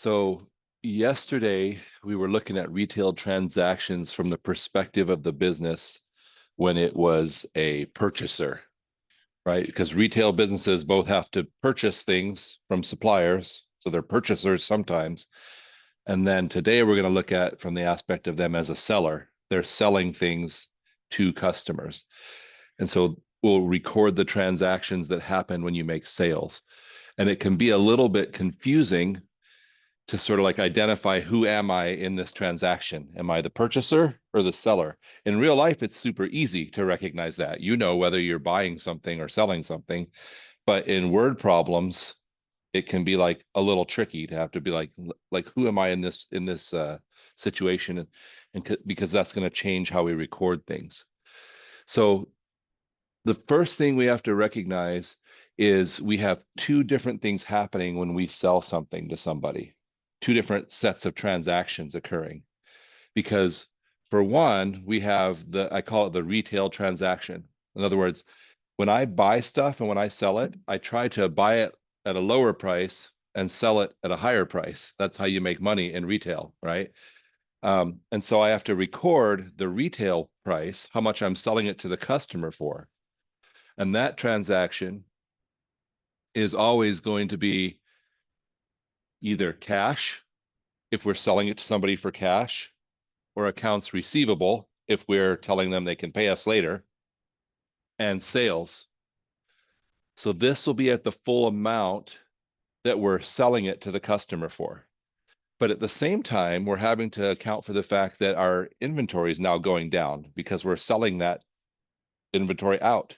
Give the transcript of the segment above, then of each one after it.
So yesterday we were looking at retail transactions from the perspective of the business when it was a purchaser, right? Because retail businesses both have to purchase things from suppliers, so they're purchasers sometimes. And then today we're going to look at from the aspect of them as a seller. They're selling things to customers. And so we'll record the transactions that happen when you make sales. And it can be a little bit confusing to sort of like identify who am I in this transaction? Am I the purchaser or the seller? In real life, it's super easy to recognize that. You know whether you're buying something or selling something, but in word problems, it can be like a little tricky to have to be like who am I in this situation, and because that's going to change how we record things. So the first thing we have to recognize is we have two different things happening when we sell something to somebody, two different sets of transactions occurring. Because for one, we have I call it the retail transaction. In other words, when I buy stuff and when I sell it, I try to buy it at a lower price and sell it at a higher price. That's how you make money in retail, right? And so I have to record the retail price, how much I'm selling it to the customer for. And that transaction is always going to be either cash if we're selling it to somebody for cash, or accounts receivable if we're telling them they can pay us later, and sales. So this will be at the full amount that we're selling it to the customer for. But at the same time, we're having to account for the fact that our inventory is now going down because we're selling that inventory out.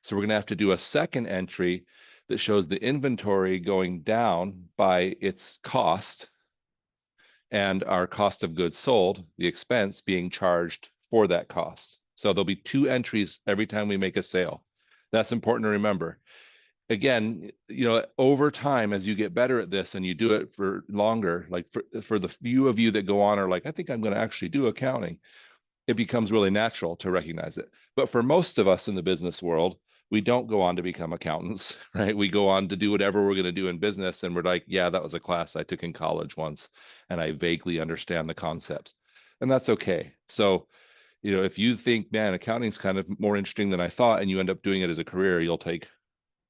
So we're going to have to do a second entry that shows the inventory going down by its cost and our cost of goods sold, the expense being charged for that cost. So there'll be two entries every time we make a sale. That's important to remember. Again, over time, as you get better at this and you do it for longer, like for the few of you that go on are like, I think I'm going to actually do accounting, it becomes really natural to recognize it. But for most of us in the business world, we don't go on to become accountants, right? We go on to do whatever we're going to do in business. And we're like, yeah, that was a class I took in college once, and I vaguely understand the concepts. And that's okay. So, if you think, man, accounting's kind of more interesting than I thought, and you end up doing it as a career, you'll take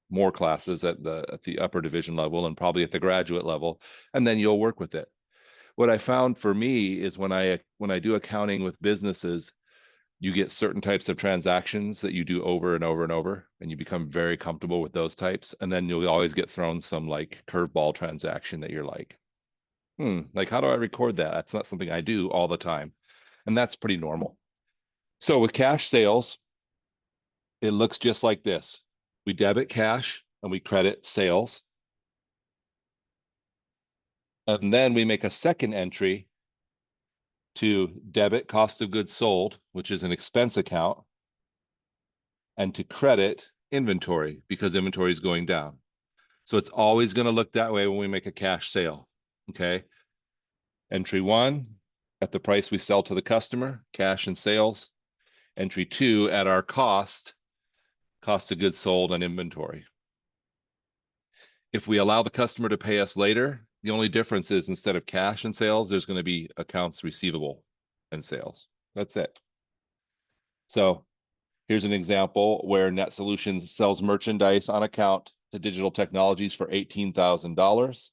more classes at the upper division level and probably at the graduate level, and then you'll work with it. What I found for me is when I do accounting with businesses, you get certain types of transactions that you do over and over and over, and you become very comfortable with those types. And then you'll always get thrown some like curveball transaction that you're like, like how do I record that? That's not something I do all the time. And that's pretty normal. So with cash sales, it looks just like this. We debit cash and we credit sales. And then we make a second entry to debit cost of goods sold, which is an expense account, and to credit inventory because inventory is going down. So it's always going to look that way when we make a cash sale. Okay. Entry one, at the price we sell to the customer, cash and sales. Entry two, at our cost of goods sold and inventory. If we allow the customer to pay us later, the only difference is instead of cash and sales, there's going to be accounts receivable and sales. That's it. So here's an example where Net Solutions sells merchandise on account to Digital Technologies for $18,000.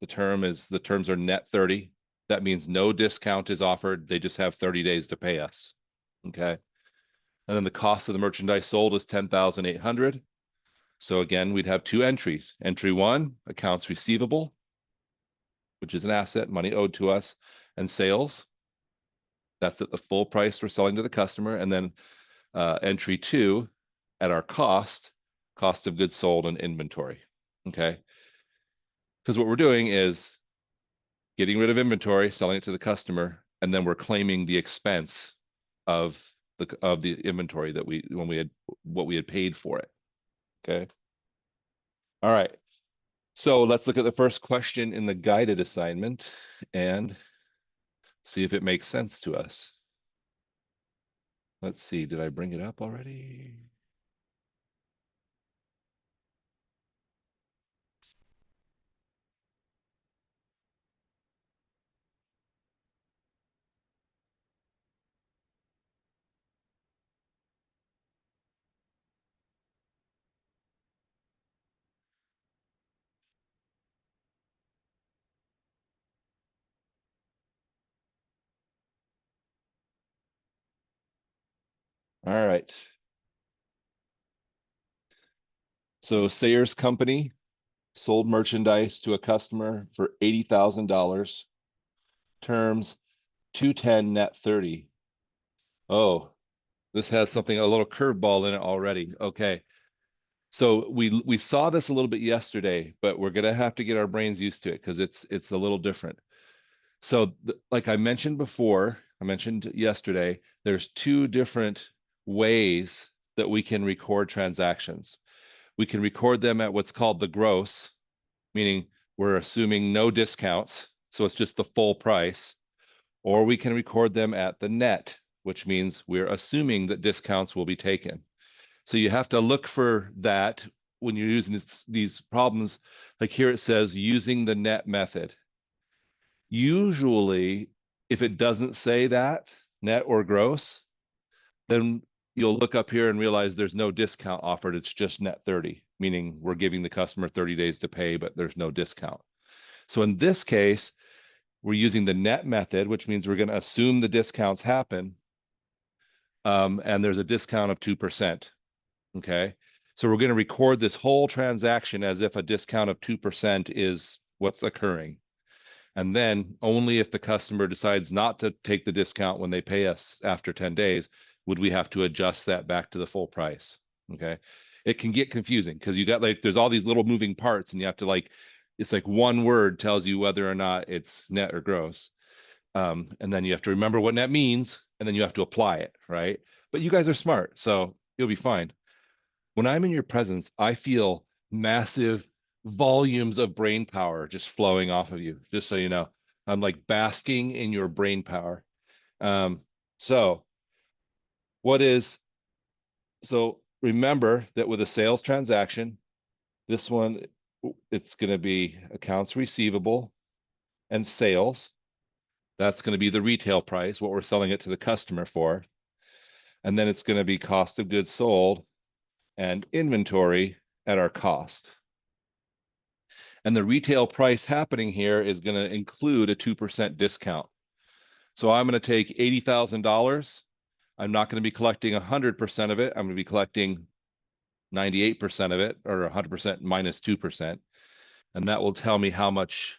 The terms are net 30. That means no discount is offered. They just have 30 days to pay us. Okay. And then the cost of the merchandise sold is 10,800. So again, we'd have two entries. Entry one, accounts receivable, which is an asset, money owed to us, and sales. That's at the full price we're selling to the customer. And then entry two, at our cost of goods sold and inventory. Okay. Because what we're doing is getting rid of inventory, selling it to the customer, and then we're claiming the expense of the inventory that what we had paid for it. Okay. All right. So let's look at the first question in the guided assignment and see if it makes sense to us. Let's see, did I bring it up already? All right. So Sayers Company sold merchandise to a customer for $80,000. Terms 210 net 30. Oh, this has something, a little curveball in it already. Okay. So we saw this a little bit yesterday, but we're gonna have to get our brains used to it because it's a little different. So like I mentioned before, I mentioned yesterday, there's two different ways that we can record transactions. We can record them at what's called the gross, meaning we're assuming no discounts, so it's just the full price, or we can record them at the net, which means we're assuming that discounts will be taken. So you have to look for that when you're using these problems. Like here it says using the net method. Usually, if it doesn't say that, net or gross, then you'll look up here and realize there's no discount offered. It's just net 30, meaning we're giving the customer 30 days to pay, but there's no discount. So in this case, we're using the net method, which means we're going to assume the discounts happen. And there's a discount of 2%. Okay. So we're going to record this whole transaction as if a discount of 2% is what's occurring. And then only if the customer decides not to take the discount when they pay us after 10 days, would we have to adjust that back to the full price. Okay. It can get confusing because you got like, there's all these little moving parts and you have to like, it's like one word tells you whether or not it's net or gross. And then you have to remember what net means and then you have to apply it. Right. But you guys are smart, so you'll be fine. When I'm in your presence, I feel massive volumes of brain power just flowing off of you, just so you know. I'm like basking in your brain power. Um, so what is, so remember that with a sales transaction, this one, it's going to be accounts receivable and sales. That's going to be the retail price, what we're selling it to the customer for. And then it's going to be cost of goods sold and inventory at our cost. And the retail price happening here is going to include a 2% discount. So I'm going to take $80,000. I'm not going to be collecting 100% of it. I'm going to be collecting 98% of it, or 100% minus 2%. And that will tell me how much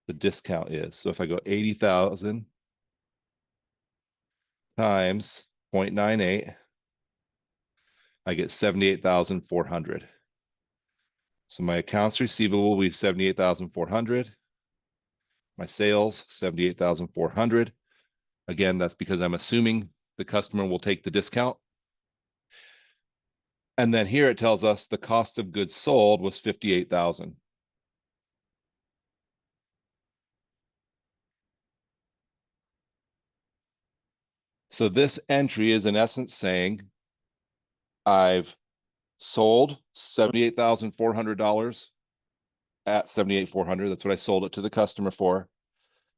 the discount is. So if I go 80,000 times 0.98, I get 78,400. So my accounts receivable will be 78,400. My sales, 78,400. Again, that's because I'm assuming the customer will take the discount. And then here it tells us the cost of goods sold was 58,000. So this entry is in essence saying I've sold $78,400 at 78,400. That's what I sold it to the customer for,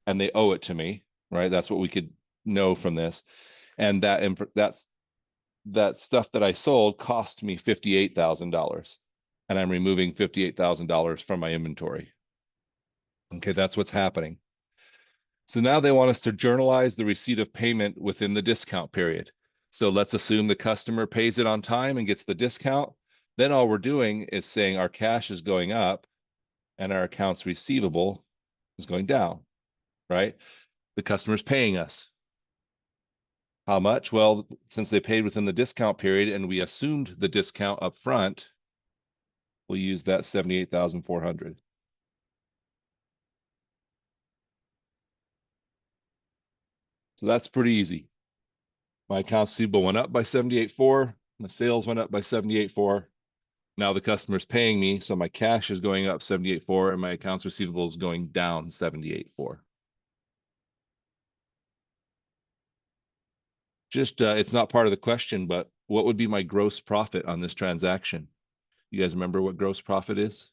and they owe it to me, right? That's what we could know from this. And that stuff that I sold cost me $58,000, and I'm removing $58,000 from my inventory. Okay, that's what's happening. So now they want us to journalize the receipt of payment within the discount period. So let's assume the customer pays it on time and gets the discount. Then all we're doing is saying our cash is going up and our accounts receivable is going down, right? The customer's paying us. How much? Well, since they paid within the discount period and we assumed the discount up front, we'll use that 78,400. So that's pretty easy. My accounts receivable went up by 78.4. My sales went up by 78.4. Now the customer's paying me, so my cash is going up 78.4 and my accounts receivable is going down 78.4. Just, it's not part of the question, but what would be my gross profit on this transaction? You guys remember what gross profit is?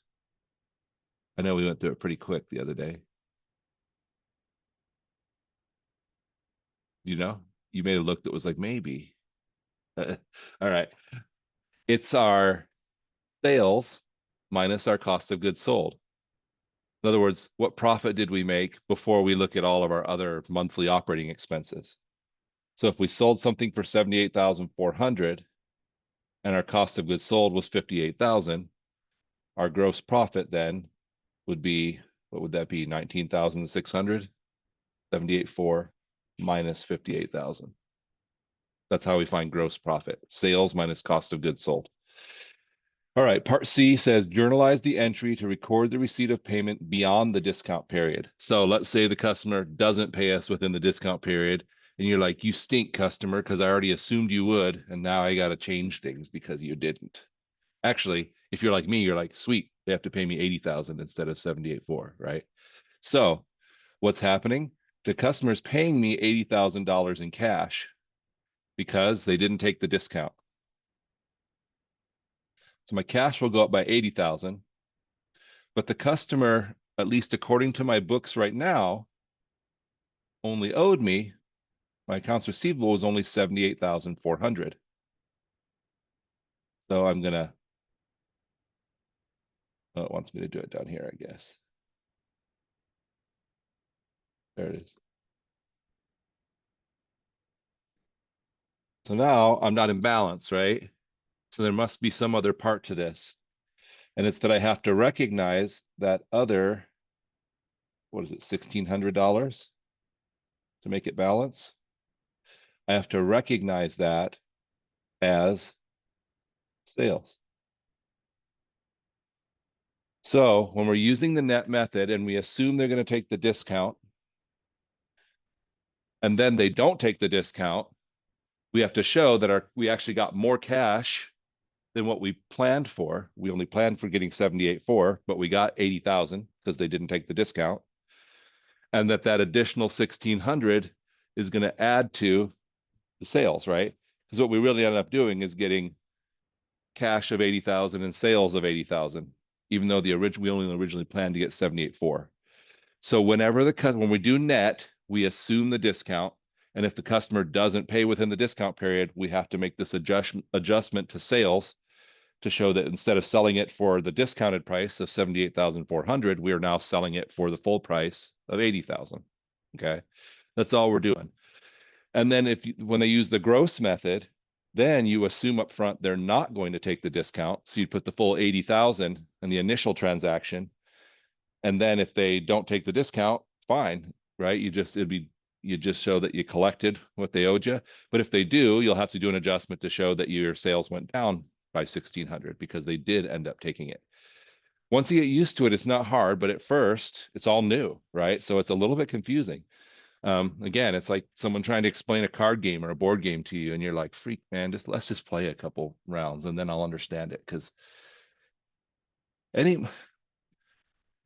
I know we went through it pretty quick the other day. You know, you made a look that was like, maybe. All right. It's our sales minus our cost of goods sold. In other words, what profit did we make before we look at all of our other monthly operating expenses? So if we sold something for 78,400 and our cost of goods sold was 58,000, our gross profit then would be, what would that be? 19,600, 78.4 minus 58,000. That's how we find gross profit. Sales minus cost of goods sold. All right, part C says journalize the entry to record the receipt of payment beyond the discount period. So let's say the customer doesn't pay us within the discount period, and you're like, you stink, customer, because I already assumed you would, and now I got to change things because you didn't. Actually, if you're like me, you're like, sweet, they have to pay me 80,000 instead of 78.4, right? So what's happening? The customer's paying me $80,000 in cash because they didn't take the discount. So my cash will go up by 80,000, but the customer, at least according to my books right now, only owed me, my accounts receivable was only 78,400. So I'm gonna, oh, it wants me to do it down here, I guess. There it is. So now I'm not in balance, right? So there must be some other part to this. And it's that I have to recognize that other, what is it, $1,600 to make it balance? I have to recognize that as sales. So when we're using the net method and we assume they're going to take the discount, and then they don't take the discount, we have to show that we actually got more cash than what we planned for. We only planned for getting 78.4, but we got 80,000 because they didn't take the discount. And that additional 1,600 is going to add to the sales, right? Because what we really ended up doing is getting cash of 80,000 and sales of 80,000, even though we only originally planned to get 78.4. So when we do net, we assume the discount. And if the customer doesn't pay within the discount period, we have to make this adjustment to sales to show that instead of selling it for the discounted price of 78,400, we are now selling it for the full price of 80,000. Okay. That's all we're doing. And then when they use the gross method, then you assume up front they're not going to take the discount. So you put the full 80,000 in the initial transaction. And then if they don't take the discount, fine, right? You just show that you collected what they owed you. But if they do, you'll have to do an adjustment to show that your sales went down by 1,600 because they did end up taking it. Once you get used to it, it's not hard, but at first it's all new, right? So it's a little bit confusing. Again, it's like someone trying to explain a card game or a board game to you, and you're like, freak, man, let's just play a couple rounds and then I'll understand it. Because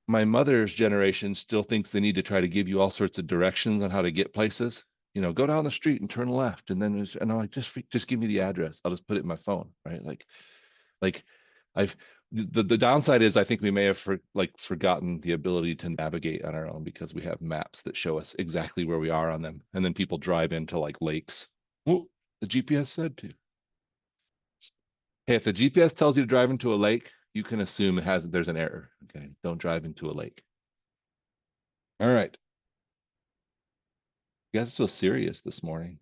my mother's generation still thinks they need to try to give you all sorts of directions on how to get places. Go down the street and turn left, and then and I'm like, just give me the address. I'll just put it in my phone, right? Like I've the downside is I think we may have forgotten the ability to navigate on our own because we have maps that show us exactly where we are on them, and then people drive into like lakes. Oh, the GPS said to. Hey, if the GPS tells you to drive into a lake, you can assume there's an error. Okay, don't drive into a lake. All right. You guys are so serious this morning.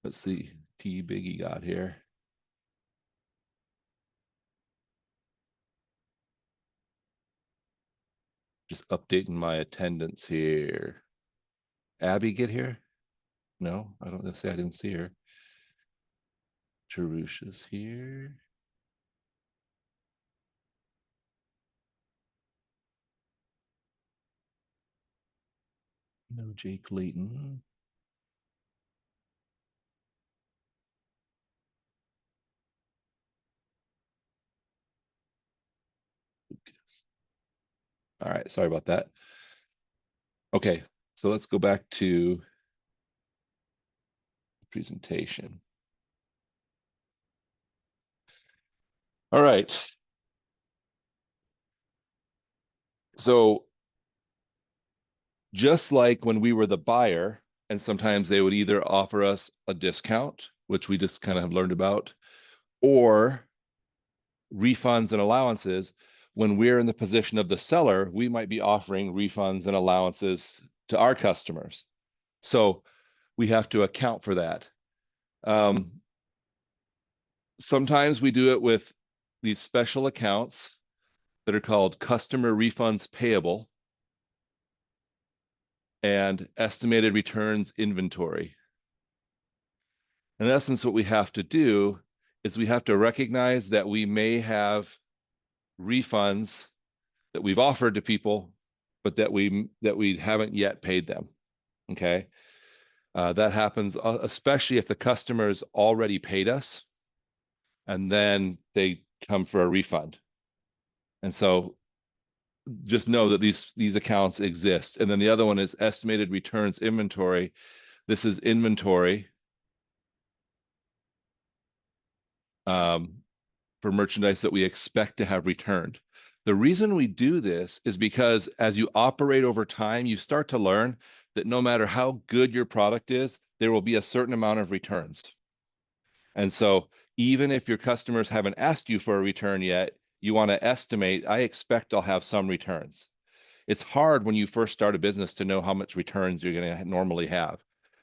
Let's see. T Biggie got here. Just updating my attendance here. Abby get here? No, I don't say I didn't see her. Charusha's here. No Jake Layton. All right, sorry about that. Okay, so let's go back to presentation. All right. So just like when we were the buyer, and sometimes they would either offer us a discount, which we just kind of have learned about, or refunds and allowances. When we're in the position of the seller, we might be offering refunds and allowances to our customers. So we have to account for that. Sometimes we do it with these special accounts that are called customer refunds payable and estimated returns inventory. In essence, what we have to do is we have to recognize that we may have refunds that we've offered to people, but that we haven't yet paid them. Okay, that happens especially if the customer's already paid us, and then they come for a refund. And so just know that these accounts exist. And then the other one is estimated returns inventory. This is inventory for merchandise that we expect to have returned. The reason we do this is because as you operate over time, you start to learn that no matter how good your product is, there will be a certain amount of returns. And so even if your customers haven't asked you for a return yet, you want to estimate, I expect I'll have some returns. It's hard when you first start a business to know how much returns you're going to normally have.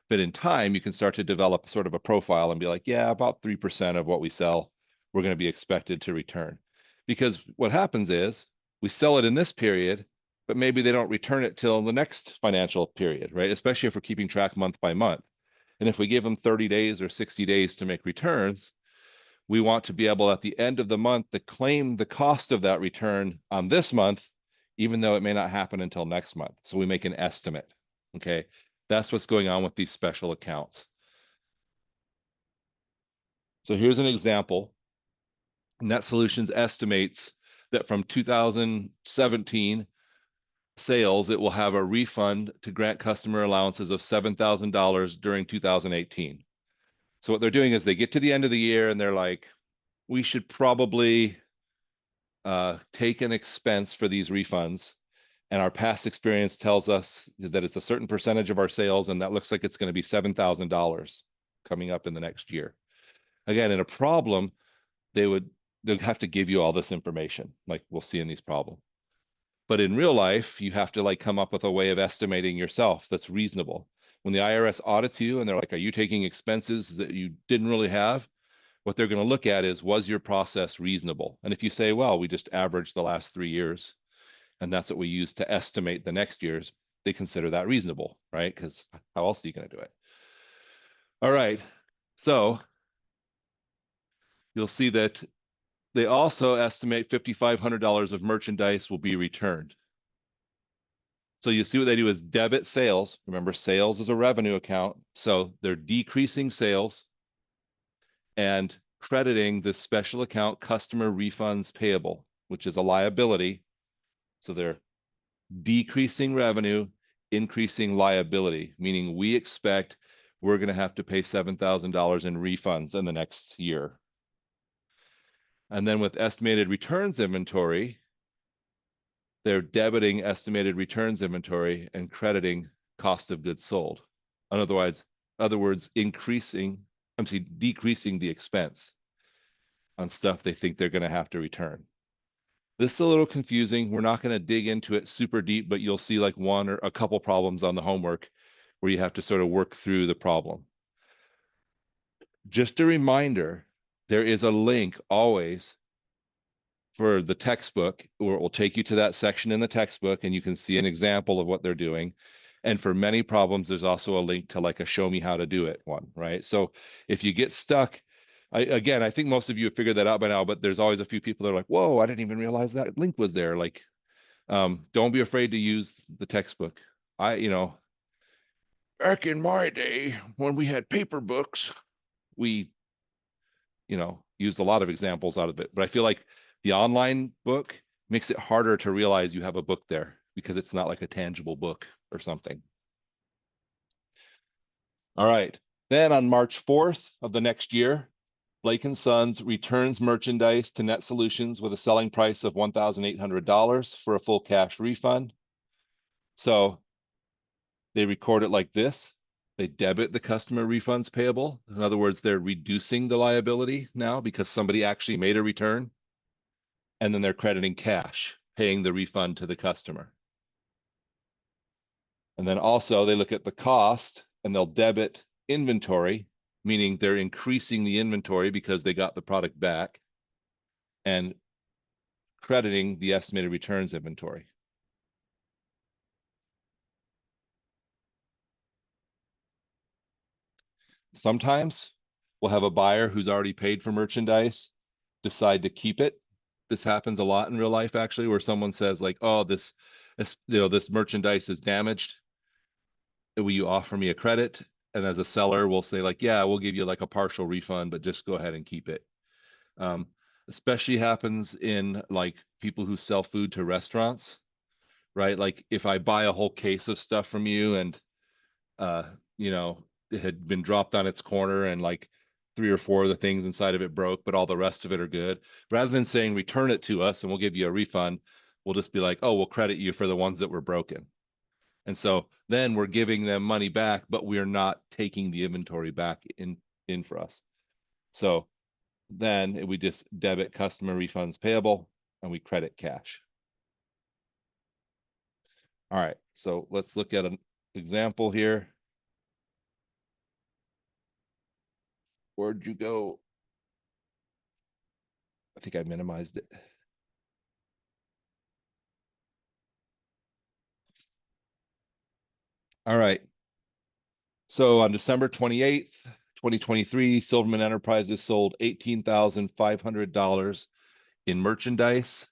But in time, you can start to develop sort of a profile and be like, yeah, about 3% of what we sell, we're going to be expected to return. Because what happens is we sell it in this period, but maybe they don't return it till the next financial period, right? Especially if we're keeping track month by month. And if we give them 30 days or 60 days to make returns, we want to be able at the end of the month to claim the cost of that return on this month, even though it may not happen until next month. So we make an estimate. Okay. That's what's going on with these special accounts. So here's an example. Net Solutions estimates that from 2017 sales, it will have a refund to grant customer allowances of $7,000 during 2018. So what they're doing is they get to the end of the year and they're like, we should probably take an expense for these refunds. And our past experience tells us that it's a certain percentage of our sales, and that looks like it's going to be $7,000 coming up in the next year. Again, in a problem, they'd have to give you all this information, like we'll see in these problems. But in real life, you have to like come up with a way of estimating yourself that's reasonable. When the IRS audits you and they're like, are you taking expenses that you didn't really have? What they're going to look at is, was your process reasonable? And if you say, well, we just averaged the last 3 years, and that's what we use to estimate the next year's, they consider that reasonable, right? Because how else are you going to do it? All right. So you'll see that they also estimate $5,500 of merchandise will be returned. So you see what they do is debit sales. Remember, sales is a revenue account. So they're decreasing sales and crediting the special account customer refunds payable, which is a liability. So they're decreasing revenue, increasing liability, meaning we expect we're going to have to pay $7,000 in refunds in the next year. And then with estimated returns inventory, they're debiting estimated returns inventory and crediting cost of goods sold. In other words, decreasing the expense on stuff they think they're going to have to return. This is a little confusing. We're not going to dig into it super deep, but you'll see like one or a couple problems on the homework where you have to sort of work through the problem. Just a reminder, there is a link always for the textbook, or it will take you to that section in the textbook and you can see an example of what they're doing. And for many problems, there's also a link to like a show me how to do it one, right? So if you get stuck, I think most of you have figured that out by now, but there's always a few people that are like, whoa, I didn't even realize that link was there. Like, don't be afraid to use the textbook. Back in my day when we had paper books, we, used a lot of examples out of it. But I feel like the online book makes it harder to realize you have a book there because it's not like a tangible book or something. All right. Then on March 4th of the next year, Blake & Sons returns merchandise to Net Solutions with a selling price of $1,800 for a full cash refund. So they record it like this. They debit the customer refunds payable. In other words, they're reducing the liability now because somebody actually made a return. And then they're crediting cash, paying the refund to the customer. And then also they look at the cost and they'll debit inventory, meaning they're increasing the inventory because they got the product back, and crediting the estimated returns inventory. Sometimes we'll have a buyer who's already paid for merchandise decide to keep it. This happens a lot in real life, actually, where someone says like, oh, this merchandise is damaged. Will you offer me a credit? And as a seller, we'll say like, yeah, we'll give you like a partial refund, but just go ahead and keep it. Um, Especially happens in like people who sell food to restaurants, right? Like if I buy a whole case of stuff from you and uh, you know, it had been dropped on its corner and like three or four of the things inside of it broke, but all the rest of it are good. Rather than saying return it to us and we'll give you a refund, we'll just be like, oh, we'll credit you for the ones that were broken. And so then we're giving them money back, but we're not taking the inventory back in for us. So then we just debit customer refunds payable and we credit cash. All right, so let's look at an example here. Where'd you go? I think I minimized it. All right. So on December 28th, 2023, Silverman Enterprises sold $18,500 in merchandise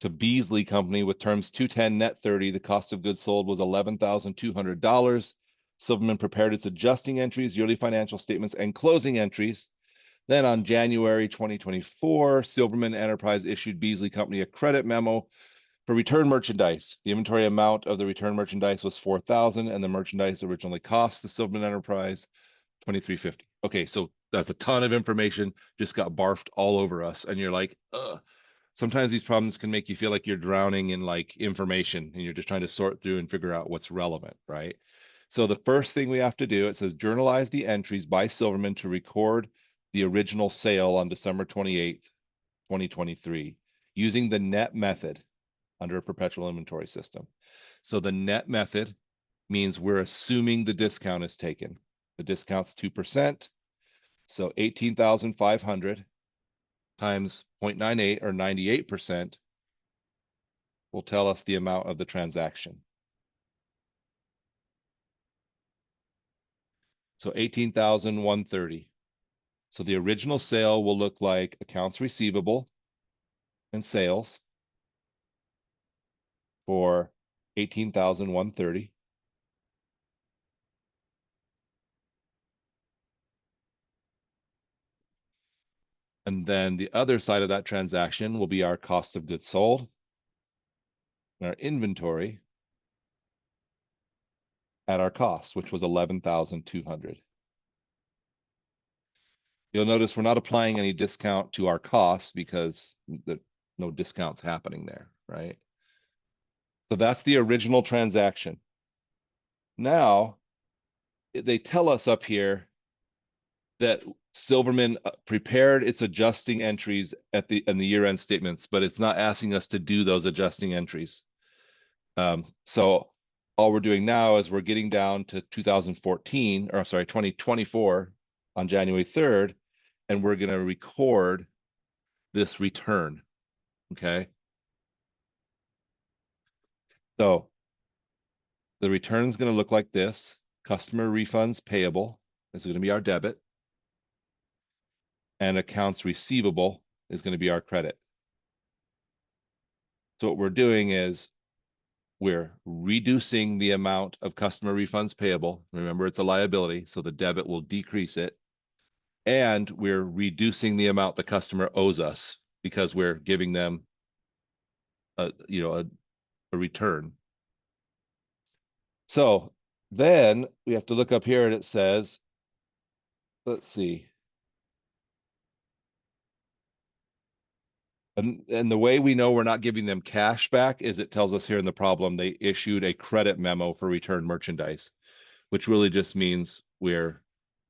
to Beasley Company with terms 210 net 30. The cost of goods sold was $11,200. Silverman prepared its adjusting entries, yearly financial statements, and closing entries. Then on January 2024, Silverman Enterprise issued Beasley Company a credit memo for return merchandise. The inventory amount of the return merchandise was $4,000, and the merchandise originally cost the Silverman Enterprise $2,350. Okay, so that's a ton of information just got barfed all over us, and you're like, ugh. Sometimes these problems can make you feel like you're drowning in like information and you're just trying to sort through and figure out what's relevant, right? So the first thing we have to do, it says journalize the entries by Silverman to record the original sale on December 28th, 2023, using the net method under a perpetual inventory system. So the net method means we're assuming the discount is taken. The discount's 2%. So 18,500 times 0.98 or 98% will tell us the amount of the transaction. So 18,130. So the original sale will look like accounts receivable and sales for 18,130. And then the other side of that transaction will be our cost of goods sold and our inventory at our cost, which was 11,200. You'll notice we're not applying any discount to our costs because no discounts happening there, right? So that's the original transaction. Now, they tell us up here that Silverman prepared its adjusting entries in the year-end statements, but it's not asking us to do those adjusting entries. So all we're doing now is we're getting down to 2014, or sorry, 2024 on January 3rd, and we're going to record this return. Okay. So the return is going to look like this. Customer refunds payable is going to be our debit, and accounts receivable is going to be our credit. So what we're doing is we're reducing the amount of customer refunds payable. Remember, it's a liability, so the debit will decrease it. And we're reducing the amount the customer owes us because we're giving them a return. So then we have to look up here and it says, let's see. And the way we know we're not giving them cash back is it tells us here in the problem they issued a credit memo for return merchandise, which really just means we're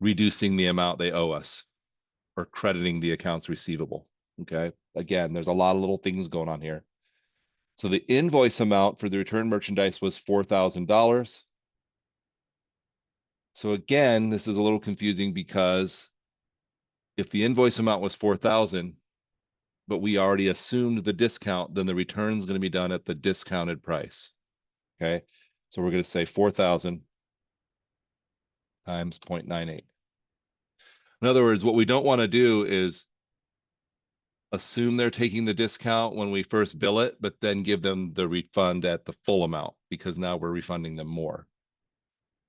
reducing the amount they owe us or crediting the accounts receivable. Okay. Again, there's a lot of little things going on here. So the invoice amount for the return merchandise was $4,000. So again, this is a little confusing because if the invoice amount was 4,000, but we already assumed the discount, then the return is going to be done at the discounted price. Okay. So we're going to say 4,000 times 0.98. In other words, what we don't want to do is assume they're taking the discount when we first bill it, but then give them the refund at the full amount because now we're refunding them more.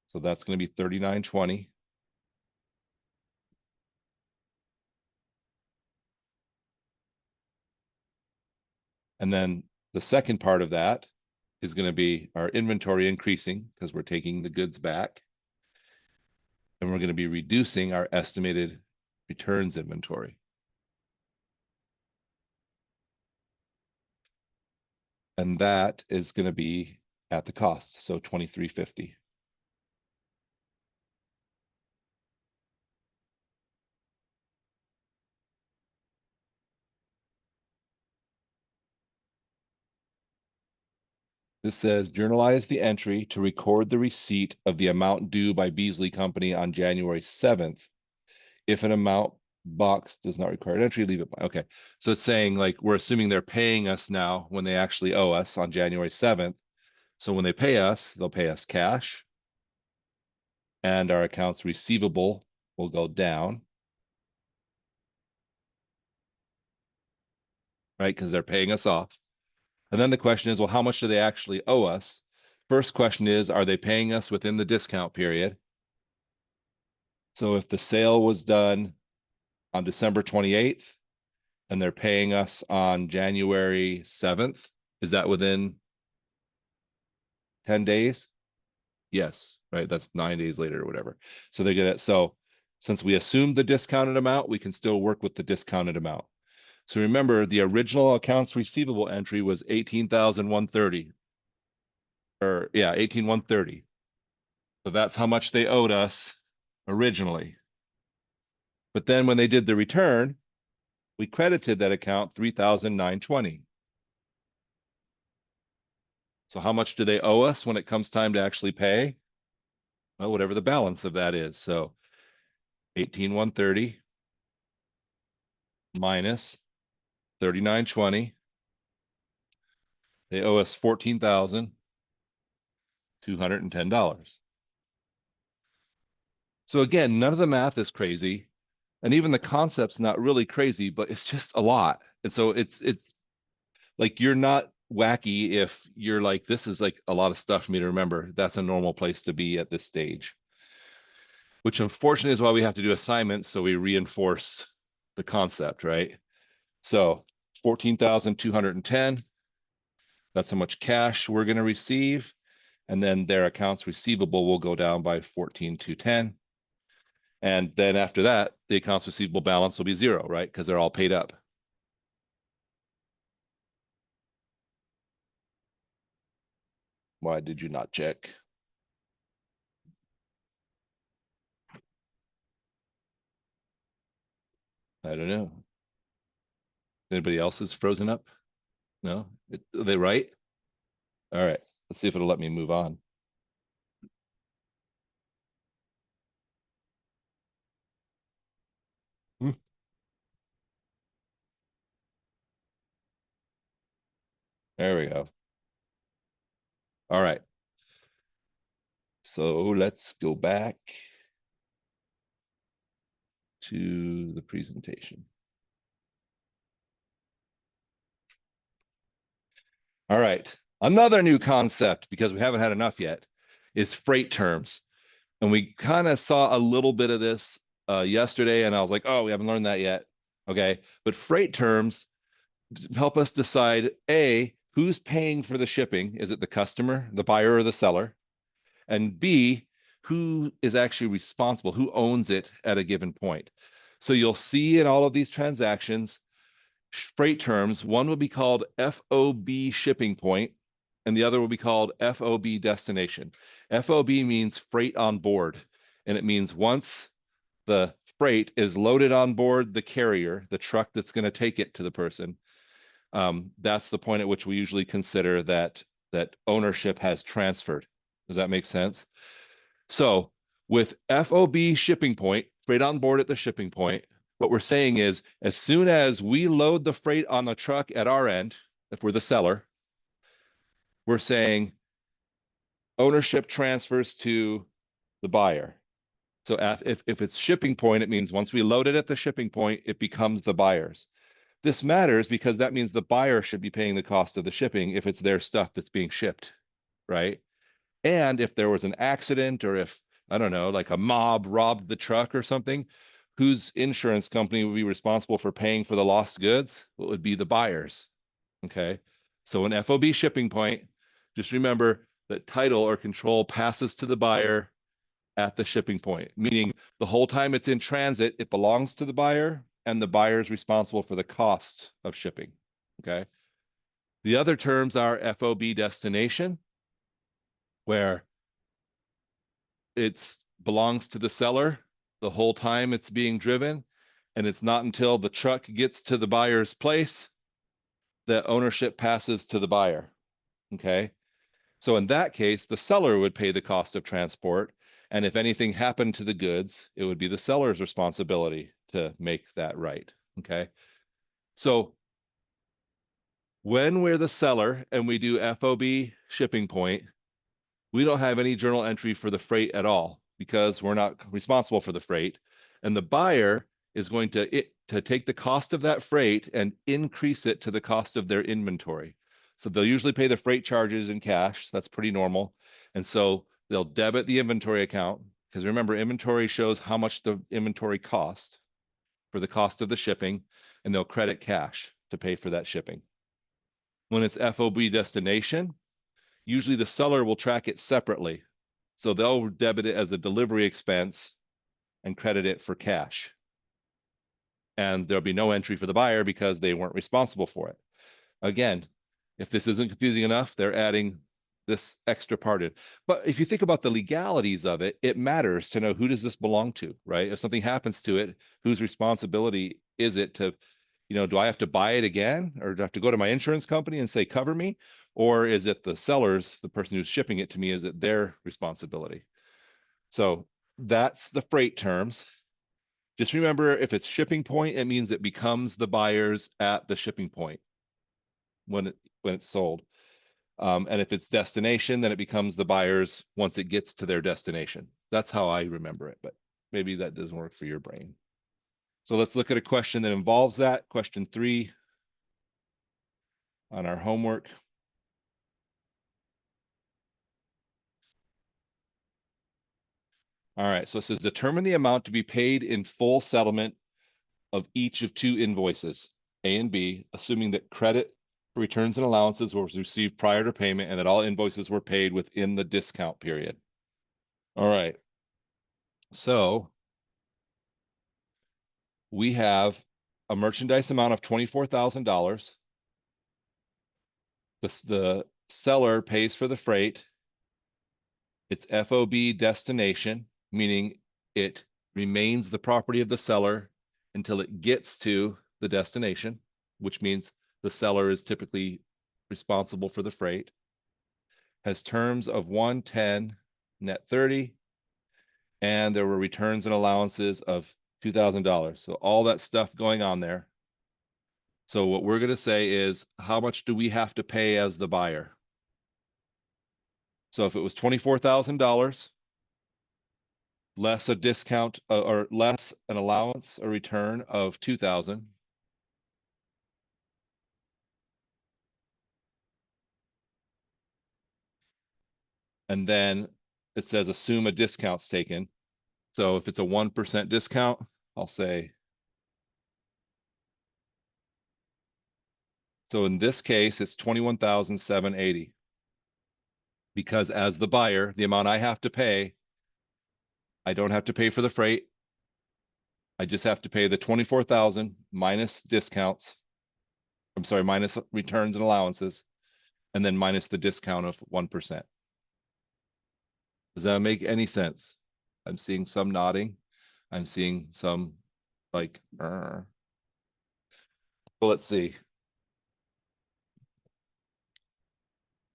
So that's going to be 39.20. And then the second part of that is going to be our inventory increasing because we're taking the goods back. And we're going to be reducing our estimated returns inventory. And that is going to be at the cost. So 23.50. This says journalize the entry to record the receipt of the amount due by Beasley Company on January 7th. If an amount box does not require an entry, leave it blank. Okay. So it's saying like we're assuming they're paying us now when they actually owe us on January 7th. So when they pay us, they'll pay us cash and our accounts receivable will go down, right? Because they're paying us off. And then the question is, well, how much do they actually owe us? First question is, are they paying us within the discount period? So if the sale was done on December 28th and they're paying us on January 7th, is that within 10 days? Yes, right? That's 9 days later or whatever. So they get it. So since we assumed the discounted amount, we can still work with the discounted amount. So remember, the original accounts receivable entry was 18,130, or yeah, 18,130. So that's how much they owed us originally. But then when they did the return, we credited that account 3,920. So how much do they owe us when it comes time to actually pay? Well, whatever the balance of that is. So 18,130 minus 3,920. They owe us $14,210. So again, none of the math is crazy. And even the concept's not really crazy, but it's just a lot. And so it's like you're not wacky if you're like, this is like a lot of stuff for me to remember. That's a normal place to be at this stage, which unfortunately is why we have to do assignments. So we reinforce the concept, right? So 14,210, that's how much cash we're going to receive. And then their accounts receivable will go down by 14,210. And then after that, the accounts receivable balance will be zero, right? Because they're all paid up. Why did you not check? I don't know. Anybody else is frozen up? No? Are they right? All right. Let's see if it'll let me move on. Hmm, there we go. All right. So let's go back to the presentation. All right. Another new concept, because we haven't had enough yet, is freight terms. And we kind of saw a little bit of this yesterday, and I was like, oh, we haven't learned that yet. Okay. But freight terms help us decide A, who's paying for the shipping? Is it the customer, the buyer, or the seller? And B, who is actually responsible? Who owns it at a given point? So you'll see in all of these transactions, freight terms, one will be called FOB shipping point, and the other will be called FOB destination. FOB means freight on board, and it means once the freight is loaded on board the carrier, the truck that's going to take it to the person, that's the point at which we usually consider that ownership has transferred. Does that make sense? So With FOB shipping point, freight on board at the shipping point, what we're saying is as soon as we load the freight on the truck at our end, if we're the seller, we're saying ownership transfers to the buyer. So if it's shipping point, it means once we load it at the shipping point, it becomes the buyer's. This matters because that means the buyer should be paying the cost of the shipping if it's their stuff that's being shipped, right? And if there was an accident or if, I don't know, like a mob robbed the truck or something, whose insurance company would be responsible for paying for the lost goods? Well, it would be the buyers. Okay. So an FOB shipping point, just remember that title or control passes to the buyer at the shipping point, meaning the whole time it's in transit, it belongs to the buyer and the buyer is responsible for the cost of shipping. Okay. The other terms are FOB destination, where it belongs to the seller the whole time it's being driven. And it's not until the truck gets to the buyer's place that ownership passes to the buyer. Okay. So in that case, the seller would pay the cost of transport. And if anything happened to the goods, it would be the seller's responsibility to make that right. Okay. So when we're the seller and we do FOB shipping point, we don't have any journal entry for the freight at all because we're not responsible for the freight. And the buyer is going to take the cost of that freight and increase it to the cost of their inventory. So they'll usually pay the freight charges in cash. That's pretty normal. And so they'll debit the inventory account because remember, inventory shows how much the inventory cost for the cost of the shipping, and they'll credit cash to pay for that shipping. When it's FOB destination, usually the seller will track it separately. So they'll debit it as a delivery expense and credit it for cash. And there'll be no entry for the buyer because they weren't responsible for it. Again, if this isn't confusing enough, they're adding this extra part in. But if you think about the legalities of it, it matters to know who does this belong to, right? If something happens to it, whose responsibility is it to, do I have to buy it again or do I have to go to my insurance company and say, cover me? Or is it the seller's, the person who's shipping it to me, is it their responsibility? So that's the freight terms. Just remember, if it's shipping point, it means it becomes the buyer's at the shipping point when it's sold. And if it's destination, then it becomes the buyer's once it gets to their destination. That's how I remember it, but maybe that doesn't work for your brain. So let's look at a question that involves that. Question 3 on our homework. All right, so it says determine the amount to be paid in full settlement of each of 2 invoices, A and B, assuming that credit for returns and allowances was received prior to payment and that all invoices were paid within the discount period. All right, so we have a merchandise amount of $24,000. The seller pays for the freight. It's FOB destination, meaning it remains the property of the seller until it gets to the destination, which means the seller is typically responsible for the freight. Has terms of 110, net 30, and there were returns and allowances of $2,000. So all that stuff going on there. So what we're going to say is, how much do we have to pay as the buyer? So if it was $24,000, less a discount or less an allowance, a return of 2,000. And then it says assume a discount's taken. So if it's a 1% discount, I'll say, so in this case, it's 21,780. Because as the buyer, the amount I have to pay, I don't have to pay for the freight. I just have to pay the 24,000 minus discounts. I'm sorry, minus returns and allowances, and then minus the discount of 1%. Does that make any sense? I'm seeing some nodding. I'm seeing some like, well, let's see.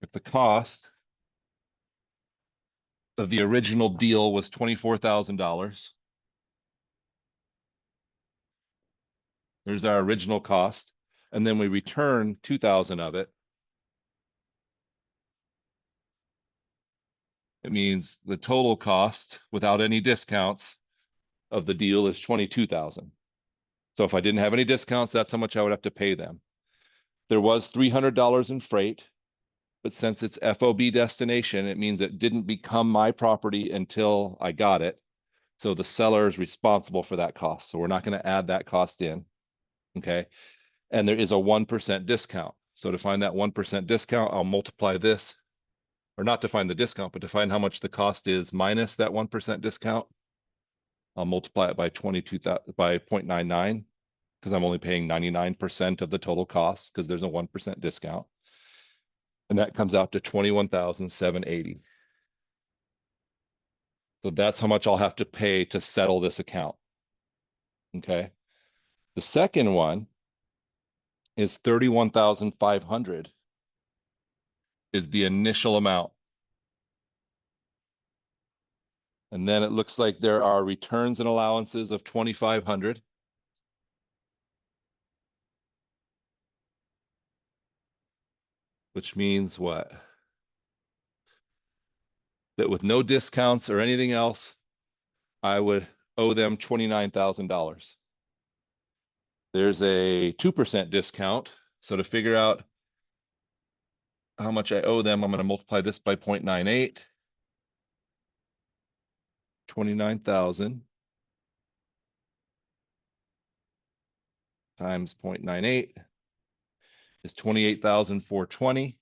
If the cost of the original deal was $24,000. There's our original cost. And then we return 2,000 of it. It means the total cost without any discounts of the deal is 22,000. So if I didn't have any discounts, that's how much I would have to pay them. There was $300 in freight, but since it's FOB destination, it means it didn't become my property until I got it. So the seller is responsible for that cost. So we're not going to add that cost in. Okay. And there is a 1% discount. So to find that 1% discount, I'll multiply this, or not to find the discount, but to find how much the cost is minus that 1% discount. I'll multiply it by 0.99 because I'm only paying 99% of the total cost because there's a 1% discount. And that comes out to 21,780. So that's how much I'll have to pay to settle this account. Okay. The second one is 31,500 is the initial amount. And then it looks like there are returns and allowances of 2,500. Which means what? That with no discounts or anything else, I would owe them $29,000. There's a 2% discount. So to figure out how much I owe them, I'm going to multiply this by 0.98. 29,000 times 0.98 is 28,420.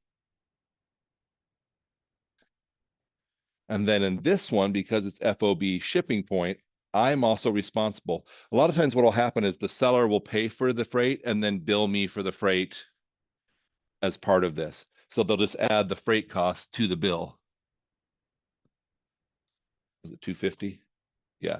And then in this one, because it's FOB shipping point, I'm also responsible. A lot of times what will happen is the seller will pay for the freight and then bill me for the freight as part of this. So they'll just add the freight cost to the bill. Was it 250? Yeah.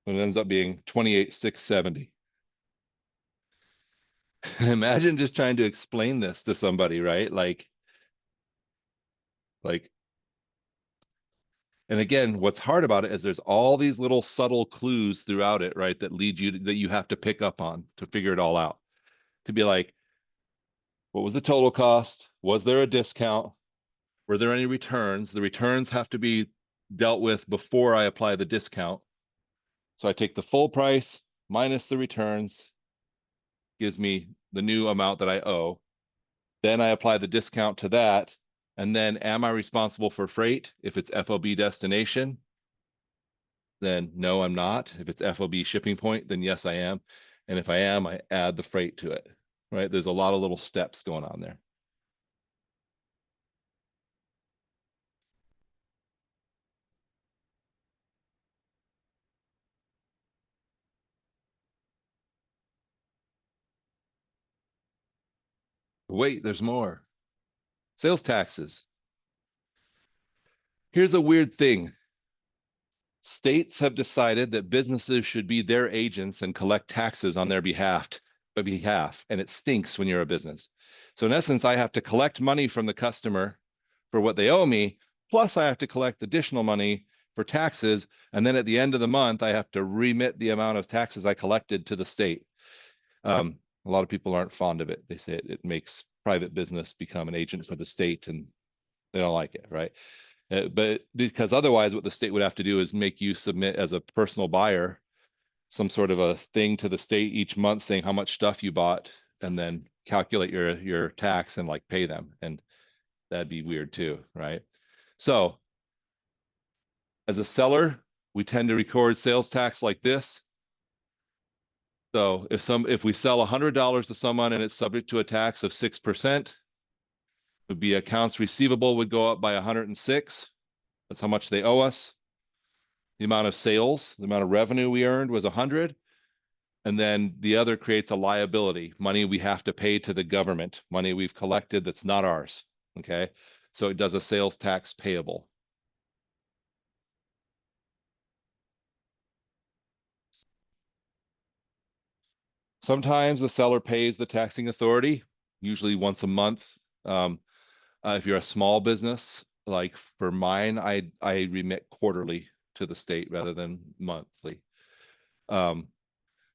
It ends up being 28,670. Imagine just trying to explain this to somebody, right? Like, and again, what's hard about it is there's all these little subtle clues throughout it, right? That lead you that you have to pick up on to figure it all out. To be like, what was the total cost? Was there a discount? Were there any returns? The returns have to be dealt with before I apply the discount. So I take the full price minus the returns, gives me the new amount that I owe. Then I apply the discount to that. And then am I responsible for freight? If it's FOB destination, then no, I'm not. If it's FOB shipping point, then yes, I am. And if I am, I add the freight to it, right? There's a lot of little steps going on there. Wait, there's more. Sales taxes. Here's a weird thing. States have decided that businesses should be their agents and collect taxes on their behalf, and it stinks when you're a business. So in essence, I have to collect money from the customer for what they owe me, plus I have to collect additional money for taxes, and then at the end of the month, I have to remit the amount of taxes I collected to the state. A lot of people aren't fond of it. They say it makes private business become an agent for the state, and they don't like it, right? But because otherwise what the state would have to do is make you submit as a personal buyer some sort of a thing to the state each month saying how much stuff you bought and then calculate your tax and like pay them. And that'd be weird too, right? So as a seller, we tend to record sales tax like this. So if we sell $100 to someone and it's subject to a tax of 6%, it would be accounts receivable would go up by 106. That's how much they owe us. The amount of sales, the amount of revenue we earned was 100. And then the other creates a liability, money we have to pay to the government, money we've collected that's not ours. Okay. So it does a sales tax payable. Sometimes the seller pays the taxing authority, usually once a month. Um, if you're a small business, like for mine, I remit quarterly to the state rather than monthly. Um,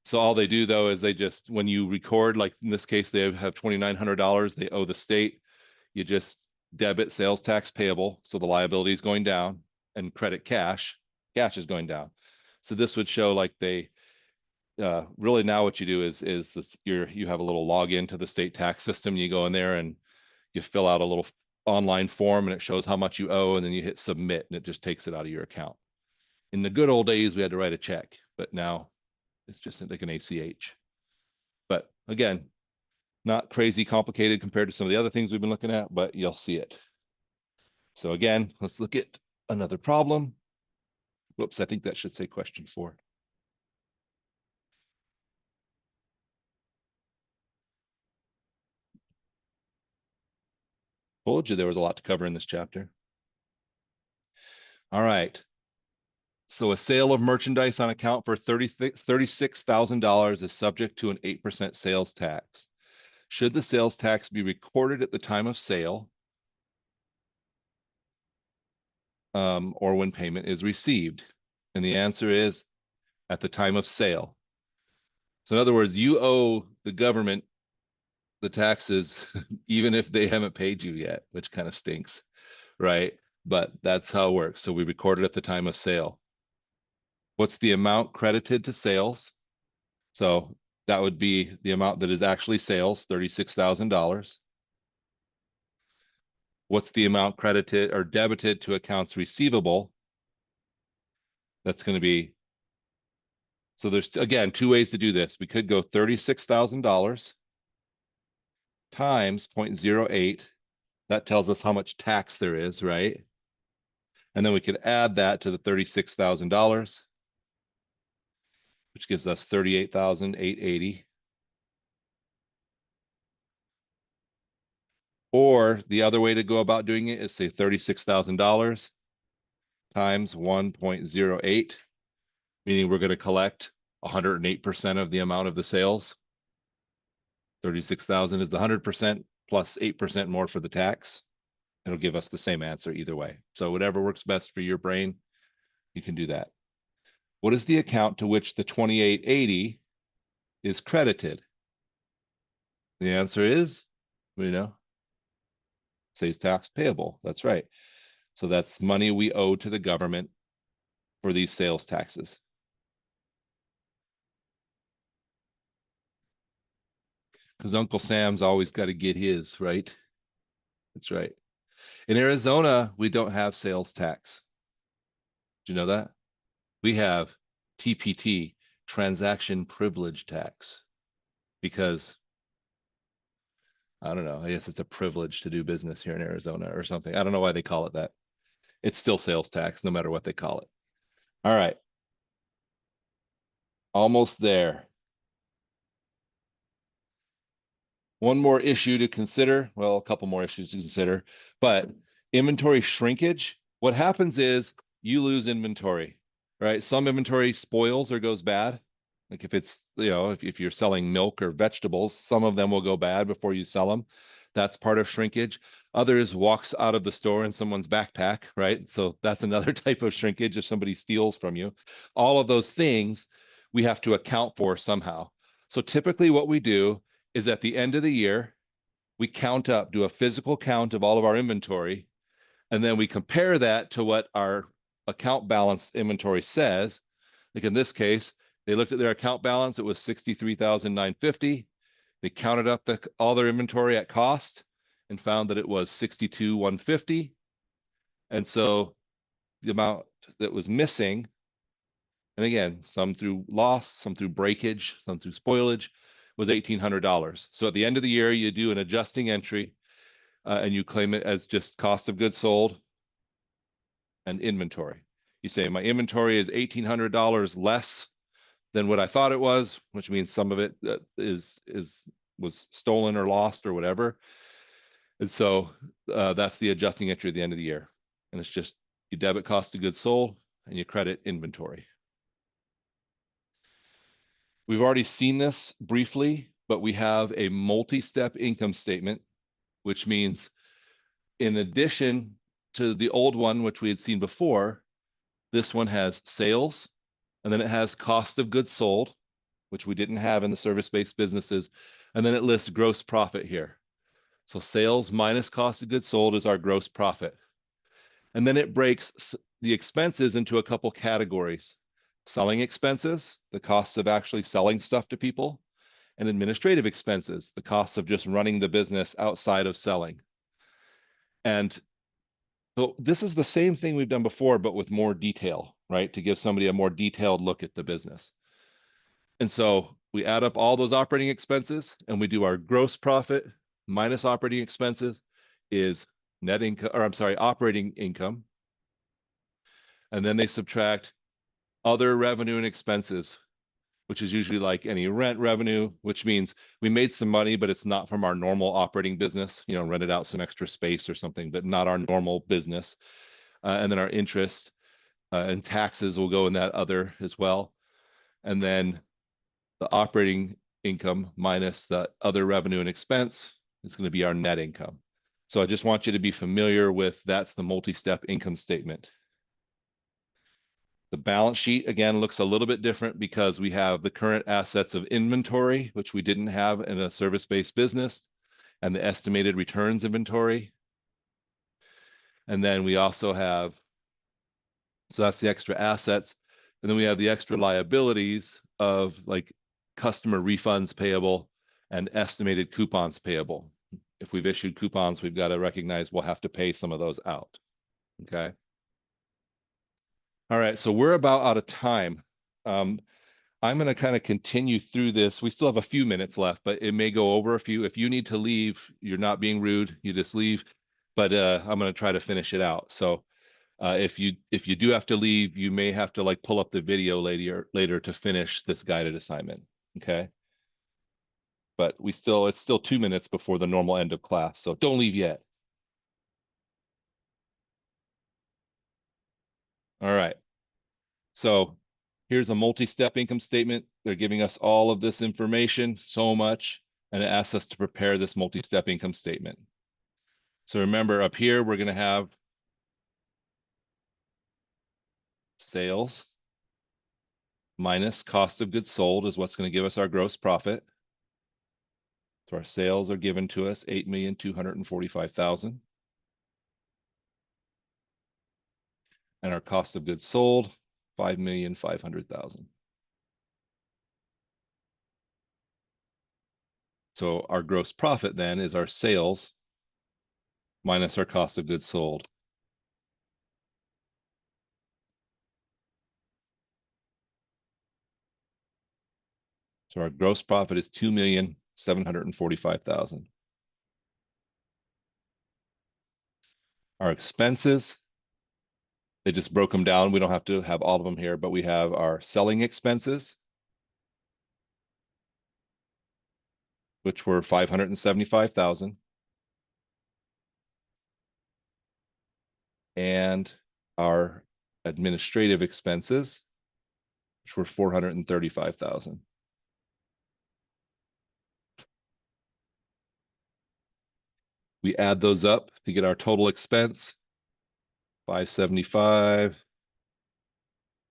so all they do though is they just, when you record, like in this case, they have $2,900 they owe the state. You just debit sales tax payable, so the liability is going down, and credit cash, cash is going down. So this would show like they really now what you do is this, you have a little login to the state tax system. You go in there and you fill out a little online form, and it shows how much you owe, and then you hit submit, and it just takes it out of your account. In the good old days, we had to write a check, but now it's just like an ACH. But again, not crazy complicated compared to some of the other things we've been looking at, but you'll see it. So again, let's look at another problem. Whoops, I think that should say question 4. Told you there was a lot to cover in this chapter. All right. So a sale of merchandise on account for $36,000 is subject to an 8% sales tax. Should the sales tax be recorded at the time of sale, or when payment is received? And the answer is at the time of sale. So in other words, you owe the government the taxes even if they haven't paid you yet, which kind of stinks, right? But that's how it works. So we record it at the time of sale. What's the amount credited to sales? So that would be the amount that is actually sales, $36,000. What's the amount credited or debited to accounts receivable? That's going to be, so there's again 2 ways to do this. We could go $36,000 times 0.08. That tells us how much tax there is, right? And then we could add that to the $36,000, which gives us 38,880. Or the other way to go about doing it is say $36,000 times 1.08, meaning we're going to collect 108% of the amount of the sales. 36,000 is the 100% plus 8% more for the tax. It'll give us the same answer either way. So whatever works best for your brain, you can do that. What is the account to which the 2880 is credited? The answer is, you know, says tax payable. That's right. So that's money we owe to the government for these sales taxes. Because Uncle Sam's always got to get his, right? That's right. In Arizona, we don't have sales tax. Do you know that? We have TPT, transaction privilege tax, because I don't know, I guess it's a privilege to do business here in Arizona or something. I don't know why they call it that. It's still sales tax, no matter what they call it. All right. Almost there. One more issue to consider. Well, a couple more issues to consider, but inventory shrinkage. What happens is you lose inventory, right? Some inventory spoils or goes bad. Like if it's, if you're selling milk or vegetables, some of them will go bad before you sell them. That's part of shrinkage. Others walks out of the store in someone's backpack, right? So that's another type of shrinkage if somebody steals from you. All of those things we have to account for somehow. So typically what we do is at the end of the year, we count up, do a physical count of all of our inventory, and then we compare that to what our account balance inventory says. Like in this case, they looked at their account balance, it was 63,950. They counted up all their inventory at cost and found that it was 62,150. And so the amount that was missing, and again, some through loss, some through breakage, some through spoilage, was $1,800. So at the end of the year, you do an adjusting entry, and you claim it as just cost of goods sold and inventory. You say my inventory is $1,800 less than what I thought it was, which means some of it was stolen or lost or whatever. And so that's the adjusting entry at the end of the year. And it's just you debit cost of goods sold and you credit inventory. We've already seen this briefly, but we have a multi-step income statement, which means in addition to the old one, which we had seen before, this one has sales, and then it has cost of goods sold, which we didn't have in the service-based businesses, and then it lists gross profit here. So sales minus cost of goods sold is our gross profit. And then it breaks the expenses into a couple categories. Selling expenses, the costs of actually selling stuff to people, and administrative expenses, the costs of just running the business outside of selling. And so this is the same thing we've done before, but with more detail, right? To give somebody a more detailed look at the business. And so we add up all those operating expenses and we do our gross profit minus operating expenses is net income, or I'm sorry, operating income. And then they subtract other revenue and expenses, which is usually like any rent revenue, which means we made some money, but it's not from our normal operating business, rented out some extra space or something, but not our normal business. And then our interest and taxes will go in that other as well. And then the operating income minus the other revenue and expense is going to be our net income. So I just want you to be familiar with that's the multi-step income statement. The balance sheet, again, looks a little bit different because we have the current assets of inventory, which we didn't have in a service-based business, and the estimated returns inventory. And then we also have, so that's the extra assets. And then we have the extra liabilities of like customer refunds payable and estimated coupons payable. If we've issued coupons, we've got to recognize we'll have to pay some of those out. Okay. All right, so we're about out of time. I'm going to kind of continue through this. We still have a few minutes left, but it may go over a few. If you need to leave, you're not being rude. You just leave. But I'm going to try to finish it out. So if you do have to leave, you may have to like pull up the video later to finish this guided assignment. Okay. But it's still 2 minutes before the normal end of class. So don't leave yet. All right. So here's a multi-step income statement. They're giving us all of this information, so much, and it asks us to prepare this multi-step income statement. So remember up here, we're going to have sales minus cost of goods sold is what's going to give us our gross profit. So our sales are given to us 8,245,000. And our cost of goods sold, 5,500,000. So our gross profit then is our sales minus our cost of goods sold. So our gross profit is 2,745,000. Our expenses, they just broke them down. We don't have to have all of them here, but we have our selling expenses, which were 575,000. And our administrative expenses, which were 435,000. We add those up to get our total expense, 575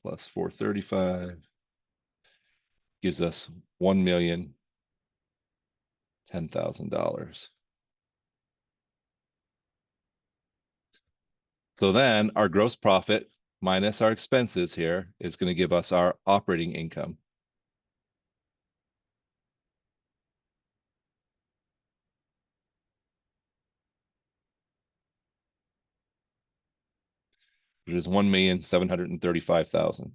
plus 435 gives us $1,010,000. So then our gross profit minus our expenses here is going to give us our operating income. Which is 1,735,000.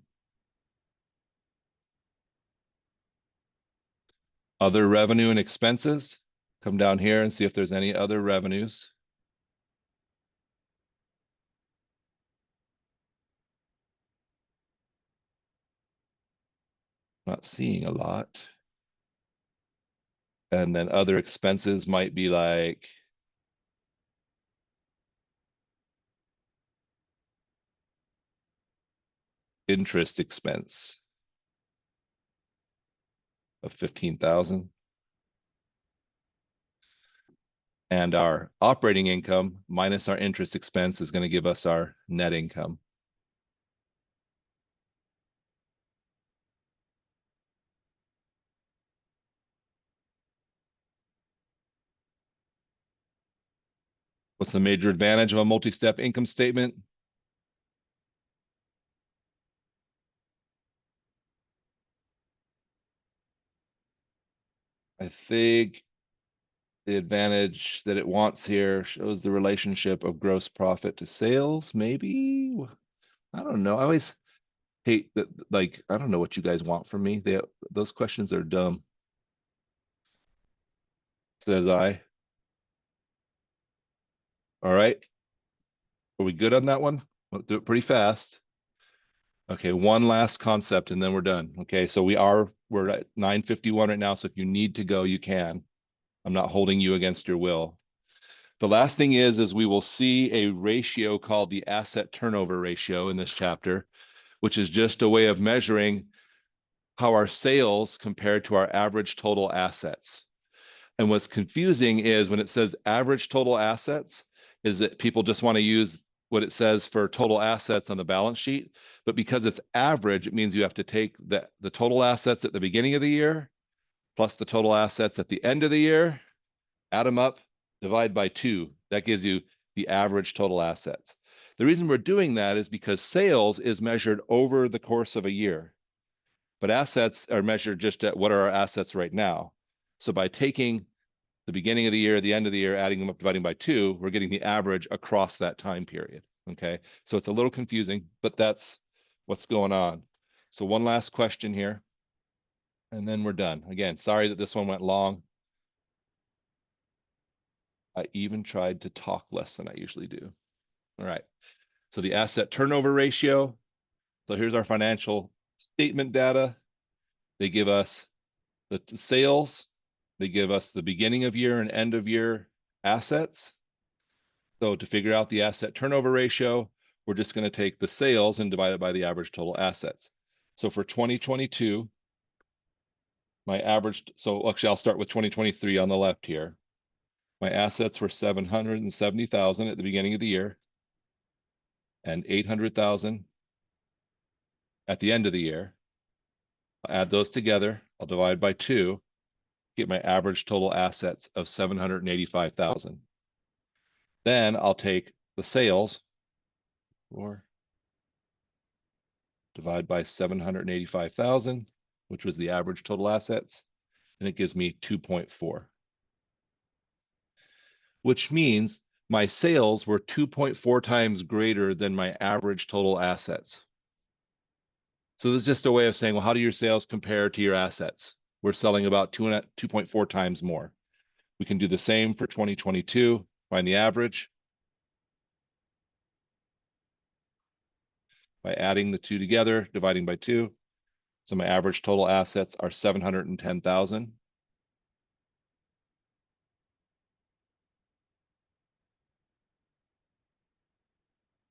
Other revenue and expenses, come down here and see if there's any other revenues. Not seeing a lot. And then other expenses might be like interest expense. of 15,000. And our operating income minus our interest expense is going to give us our net income. What's the major advantage of a multi-step income statement? I think the advantage that it wants here shows the relationship of gross profit to sales, maybe. I don't know. I always hate that, like, I don't know what you guys want from me. Those questions are dumb. Says I. All right. Are we good on that one? We'll do it pretty fast. Okay, one last concept and then we're done. Okay, so we're at 9:51 right now. So if you need to go, you can. I'm not holding you against your will. The last thing is we will see a ratio called the asset turnover ratio in this chapter, which is just a way of measuring how our sales compare to our average total assets. And what's confusing is when it says average total assets, is that people just want to use what it says for total assets on the balance sheet. But because it's average, it means you have to take the total assets at the beginning of the year plus the total assets at the end of the year, add them up, divide by 2. That gives you the average total assets. The reason we're doing that is because sales is measured over the course of a year, but assets are measured just at what are our assets right now. So by taking the beginning of the year, the end of the year, adding them up, dividing by 2, we're getting the average across that time period. Okay, so it's a little confusing, but that's what's going on. So one last question here, and then we're done. Again, sorry that this one went long. I even tried to talk less than I usually do. All right, so the asset turnover ratio. So here's our financial statement data. They give us the sales. They give us the beginning of year and end of year assets. So to figure out the asset turnover ratio, we're just going to take the sales and divide it by the average total assets. So for 2022, my average, so actually I'll start with 2023 on the left here. My assets were 770,000 at the beginning of the year and 800,000 at the end of the year. I'll add those together. I'll divide by 2, get my average total assets of 785,000. Then I'll take the sales, or divide by 785,000, which was the average total assets, and it gives me 2.4, which means my sales were 2.4 times greater than my average total assets. So this is just a way of saying, well, how do your sales compare to your assets? We're selling about 2.4 times more. We can do the same for 2022, find the average by adding the 2 together, dividing by 2. So my average total assets are 710,000.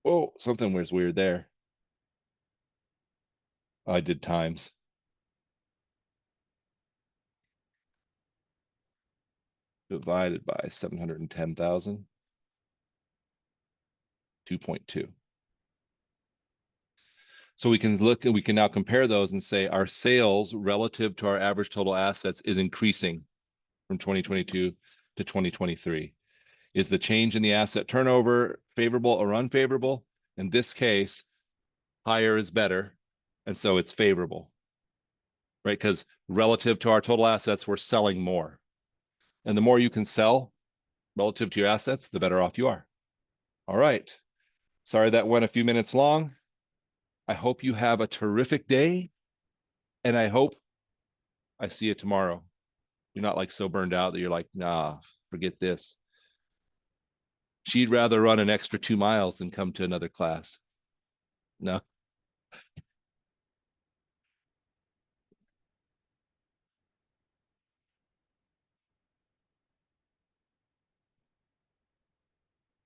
Whoa, something was weird there. I did times. Divided by 710,000, 2.2. So we can look and we can now compare those and say our sales relative to our average total assets is increasing from 2022 to 2023. Is the change in the asset turnover favorable or unfavorable? In this case, higher is better, and so it's favorable, right? Because relative to our total assets, we're selling more. And the more you can sell relative to your assets, the better off you are. All right. Sorry that went a few minutes long. I hope you have a terrific day, and I hope I see you tomorrow. You're not like so burned out that you're like, nah, forget this. She'd rather run an extra 2 miles than come to another class. No.